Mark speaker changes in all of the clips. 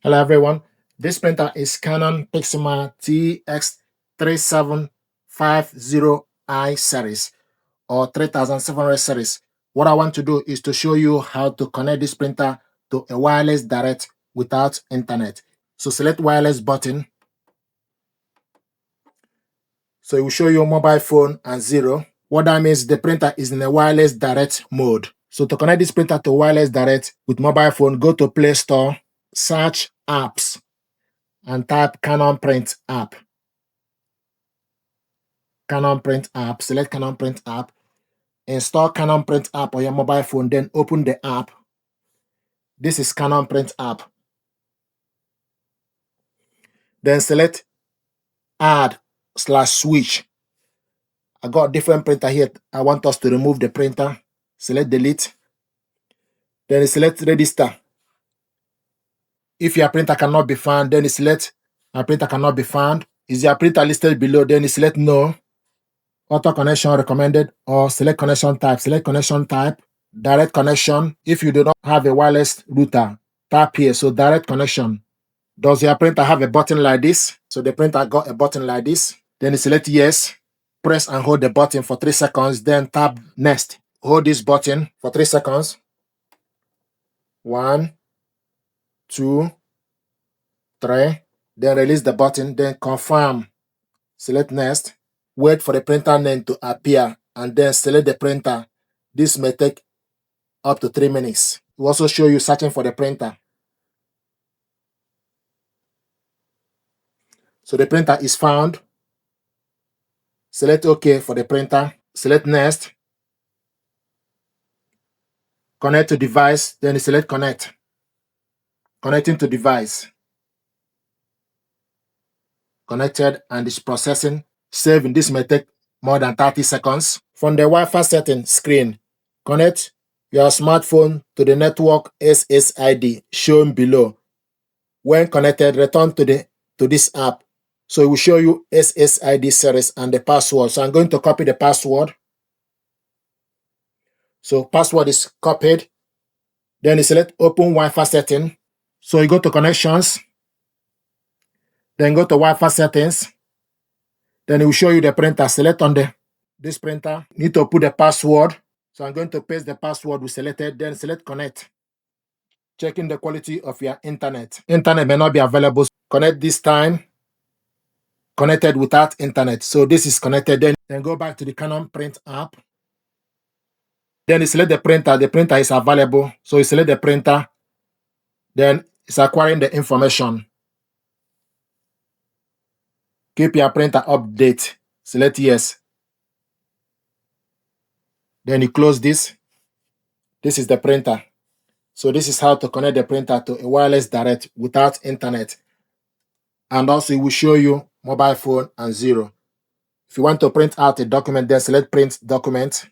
Speaker 1: Hello everyone, this printer is Canon Pixma TS3750i series or 3700 series. What I want to do is to show you how to connect this printer to a wireless direct without internet. So select wireless button. So it will show you mobile phone and 0. What that means, the printer is in a wireless direct mode. So to connect this printer to wireless direct with mobile phone, go to Play Store, search apps, and type Canon Print app. Canon Print app, select Canon Print app, install Canon Print app on your mobile phone, then open the app. This is Canon Print app. Then select add/switch. I got a different printer here. I want us to remove the printer. Select delete. Then select register. If your printer cannot be found, then select my printer cannot be found. Is your printer listed below? Then select no. Auto connection recommended, or select connection type. Select connection type, direct connection. If you do not have a wireless router, tap here. So direct connection. Does your printer have a button like this? So the printer got a button like this. Then select yes. Press and hold the button for 3 seconds. Then tap next. Hold this button for 3 seconds. 1, 2, 3. Then release the button. Then confirm. Select next. Wait for the printer name to appear and then select the printer. This may take up to 3 minutes. It will also show you searching for the printer. So the printer is found. Select OK for the printer. Select next. Connect to device. Then select connect. Connecting to device. Connected and is processing. Saving. This may take more than 30 seconds. From the Wi-Fi setting screen, connect your smartphone to the network SSID shown below. When connected, return to this app. So it will show you SSID series and the password. So I'm going to copy the password. So password is copied. Then you select open Wi-Fi setting. So you go to connections. Then go to Wi-Fi settings. Then it will show you the printer. Select on this printer. Need to put the password. So I'm going to paste the password we selected. Then select connect. Checking the quality of your internet. Internet may not be available. Connect this time. Connected without internet. So this is connected. Then go back to the Canon Print app. Then you select the printer. The printer is available. So you select the printer. Then it's acquiring the information. Keep your printer update. Select yes. Then you close this. This is the printer. So this is how to connect the printer to a wireless direct without internet. And also it will show you mobile phone and 0. If you want to print out a document, then select print document.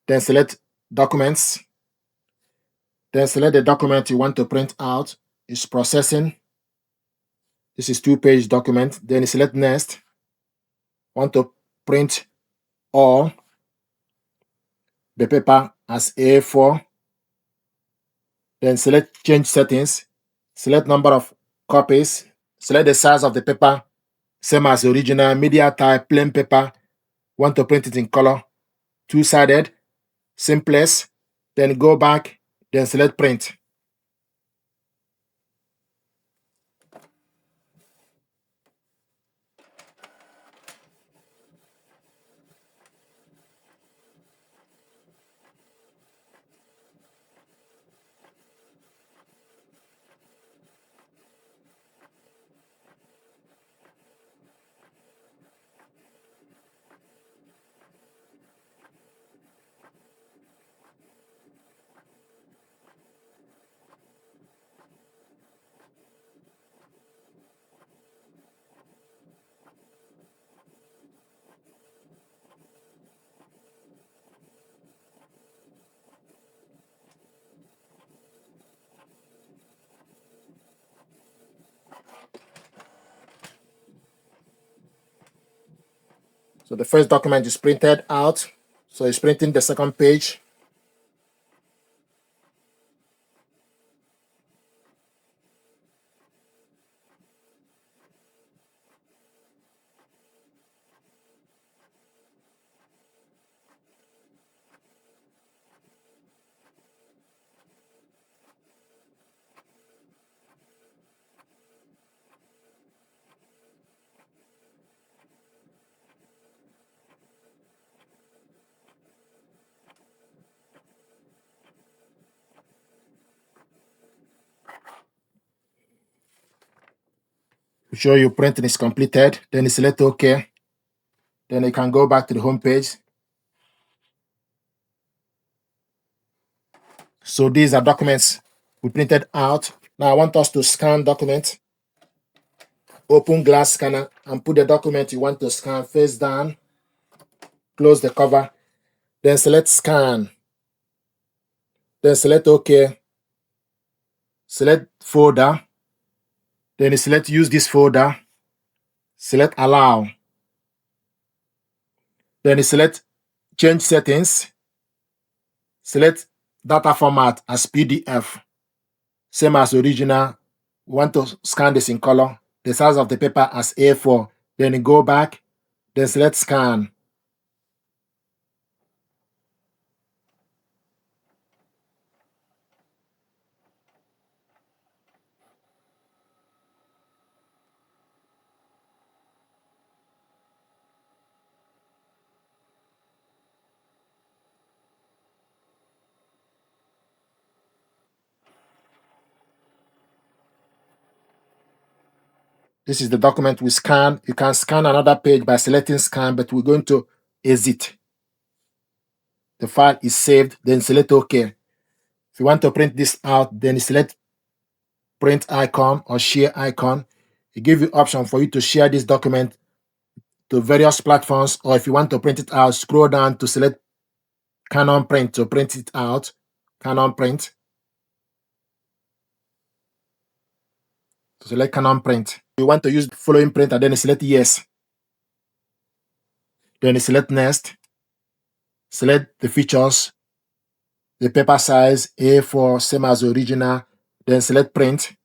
Speaker 1: Then select documents. Then select the document you want to print out. It's processing. This is 2-page document. Then you select next. Want to print all the paper as A4. Then select change settings. Select number of copies. Select the size of the paper. Same as the original. Media type, plain paper. Want to print it in color. 2-sided. Simplest. Then go back. Then select print. So the first document is printed out. So it's printing the second page. show you printing is completed. Then you select OK. Then you can go back to the home page. So these are documents we printed out. Now I want us to scan document. Open glass scanner and put the document you want to scan face down. Close the cover. Then select scan. Then select OK. Select folder. Then you select use this folder. Select allow. Then you select change settings. Select data format as PDF. Same as original. We want to scan this in color. The size of the paper as A4. Then you go back. Then select scan. This is the document we scan. You can scan another page by selecting scan, but we're going to exit. The file is saved, then select OK. If you want to print this out, then select print icon or share icon. It gives you option for you to share this document to various platforms, or if you want to print it out, scroll down to select Canon print to print it out. Canon print. Select Canon print. You want to use the following printer, then select yes. Then select next. Select the features, the paper size, A4, same as original. Then select print.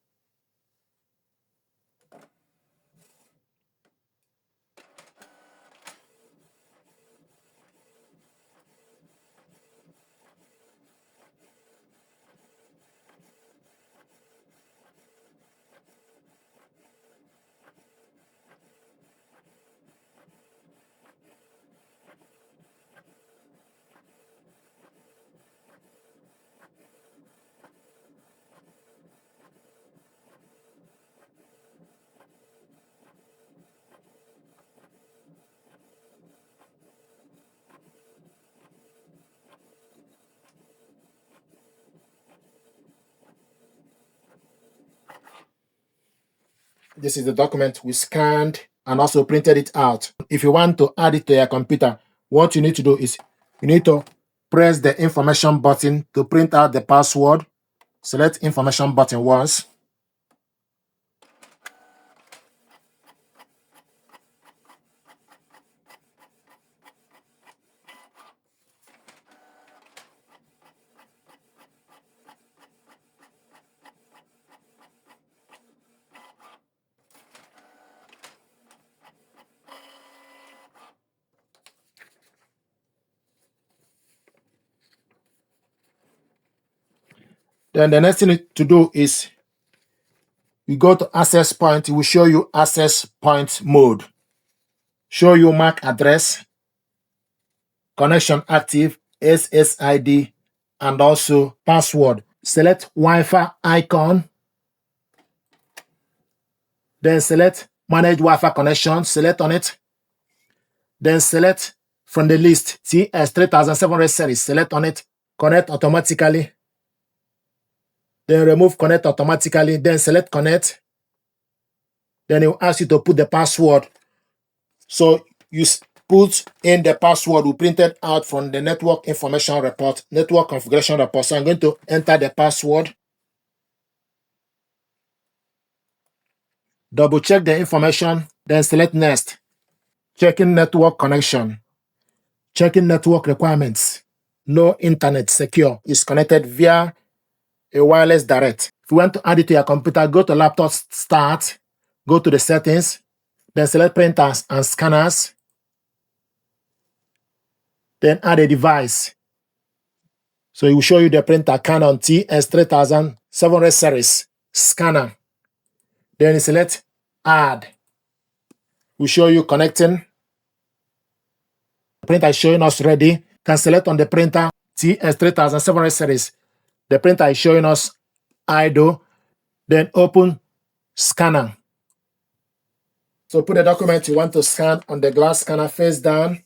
Speaker 1: This is the document we scanned and also printed it out. If you want to add it to your computer, what you need to do is you need to press the information button to print out the password. Select information button once. Then the next thing to do is you go to access point. It will show you access point mode. Show you MAC address, connection active, SSID, and also password. Select Wi-Fi icon. Then select manage Wi-Fi connection. Select on it. Then select from the list TS3750 series. Select on it. Connect automatically. Then remove connect automatically. Then select connect. Then it will ask you to put the password. So you put in the password we printed out from the network information report, network configuration report. So I'm going to enter the password. Double check the information. Then select next. Checking network connection. Checking network requirements. No internet secure. Is connected via a wireless direct. If you want to add it to your computer, go to laptop start, go to the settings, then select printers and scanners, then add a device. So it will show you the printer Canon TS3750 series scanner. Then select add. Will show you connecting. The printer is showing us ready. Can select on the printer TS3750 series. The printer is showing us idle. Then open scanner. So put the document you want to scan on the glass scanner face down.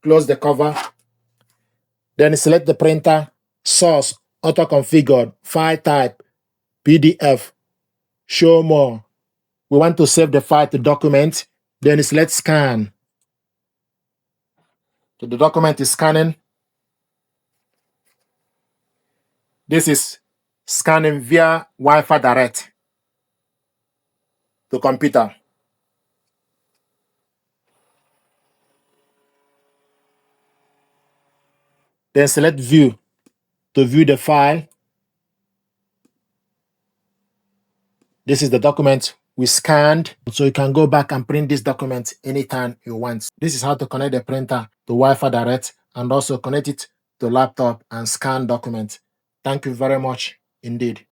Speaker 1: Close the cover. Then select the printer, source, auto-configured, file type, PDF, show more. We want to save the file to document. Then select scan. So the document is scanning. This is scanning via Wi-Fi Direct to computer. Then select view to view the file. This is the document we scanned, so you can go back and print this document anytime you want. This is how to connect the printer to Wi-Fi Direct and also connect it to laptop and scan documents. Thank you very much indeed.